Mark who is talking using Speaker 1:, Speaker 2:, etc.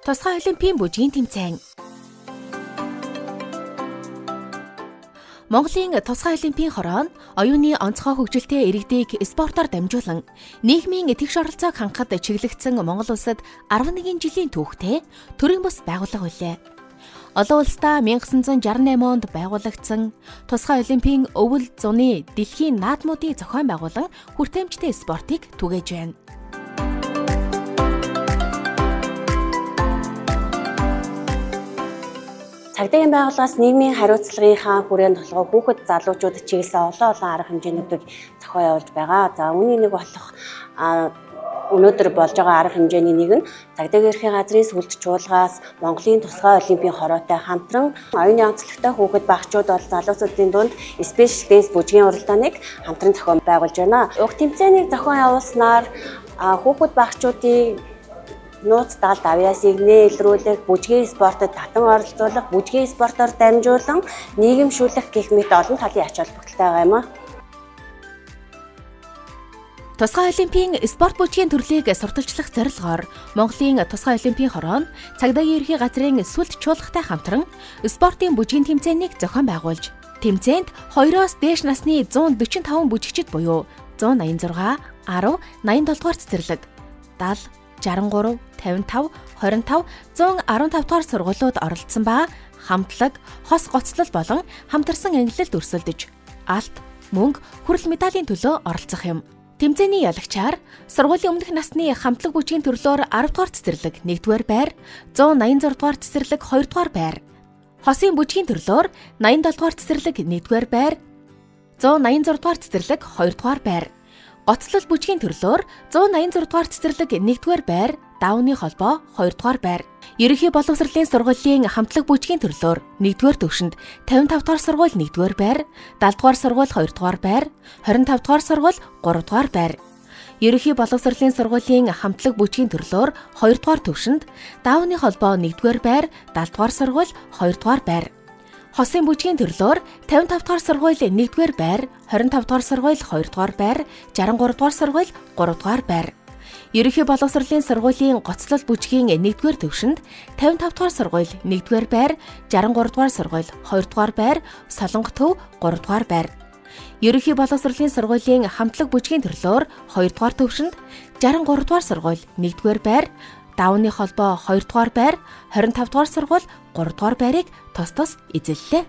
Speaker 1: Тусгай олимпийн бүжгийн тэмцээн. Монголын тусгай олимпийн хороо нь оюуны онцгой хөгжилтэй иргэдийг спортоор дамжуулан нийгмийн тэгш оролцоог хангахад чиглэгдсэн Монгол улсад 11 жилийн түүхтэй төрийн бус байгууллага билээ. Олон улсдаа 1968 онд байгуулагдсан тусгай олимпийн өвөл зуны дэлхийн наадмуудыг зохион байгуулан хүртээмжтэй спортыг түгээж байна.
Speaker 2: Цагдаагийн байгууллагаас нийгмийн хариуцлагынхаа хүрээнд толгой хүүхэд залуучууд чиглэсэн олон арга хэмжээнүүдийг зохион явуулж байгаа. За үүний нэг болох өнөөдөр болж байгаа арга хэмжээний нэг нь цагдаагийн ерхий газрын сүлд чуулгаас Монголын тусгай олимпийн хороотой хамтран оюуны онцлогтой хүүхэд багчууд бол залуучуудын дунд Special Dance бүжгийн уралдааныг хамтран зохион байгуулж байна. Уг тэмцээнийг зохион явуулснаар хүүхэд багчуудын нууц даалд авьяасыг нээлрүүлэх, бүжгийн спортод татан оролцуулах, бүжгийн спортоор дамжуулан нийгэмшүүлэх гэх мэт олон талын ач холбогдолтой байгаа юм а.
Speaker 1: Тусгай олимпийн спорт бүжгийн төрлийг сурталчлах зорилгоор Монголын тусгай олимпийн хороо нь цагдаагийн ерхий газрын сүлд чуулгатай хамтран спортын бүжгийн тэмцээнийг зохион байгуулж, тэмцээнд 2-оос дээш насны 145 бүжигчид буюу 186, 10, 87 дугаар цэцэрлэг, 70, 63, 55, 25, 115 дугаар сургуулиуд оролцсон ба хамтлаг, хос гоцлол болон хамтарсан ангиллалд өрсөлдөж, алт, мөнгө, хүрэл медалийн төлөө оролцох юм. Тэмцээний ялагчаар сургуулийн өмнөх насны хамтлаг бүжгийн төрлөөр 10 дугаар цэцэрлэг 1-р байр, 186 дугаар цэцэрлэг 2-р байр, хосын бүжгийн төрлөөр 87 дугаар цэцэрлэг 1-р байр, 186 дугаар цэцэрлэг 2-р байр, гоцлол бүжгийн төрлөөр 186 дугаар цэцэрлэг 1-р байр, даавны холбоо 2-р байр. Ерөнхий боловсролын сургуулийн хамтлаг бүжгийн төрлөөр 1-р төвшөнд 55 дугаар сургууль 1-р байр, 70 дугаар сургууль 2-р байр, 25 дугаар сургууль 3-р байр. Ерөнхий боловсролын сургуулийн хамтлаг бүжгийн төрлөөр 2-р төвшөнд даавны холбоо 1-р байр, 70 дугаар сургууль 2-р байр. Хосын бүжгийн төрлөөр 55 дугаар сургууль 1-р байр, 25 дугаар сургууль 2-р байр, 63 дугаар сургууль 3-р байр. Ерөнхий боловсролын сургуулийн гоцлол бүжгийн 1-р төвшөнд 55 дугаар сургууль 1-р байр, 63 дугаар сургууль 2-р байр, Солонгот төв 3-р байр. Ерөнхий боловсролын сургуулийн хамтлаг бүжгийн төрлөөр 2-р төвшөнд 63 дугаар сургууль 1-р байр, даавны холбоо 2-р байр, 25 дугаар сургууль 3-р байрыг тус эзэллээ.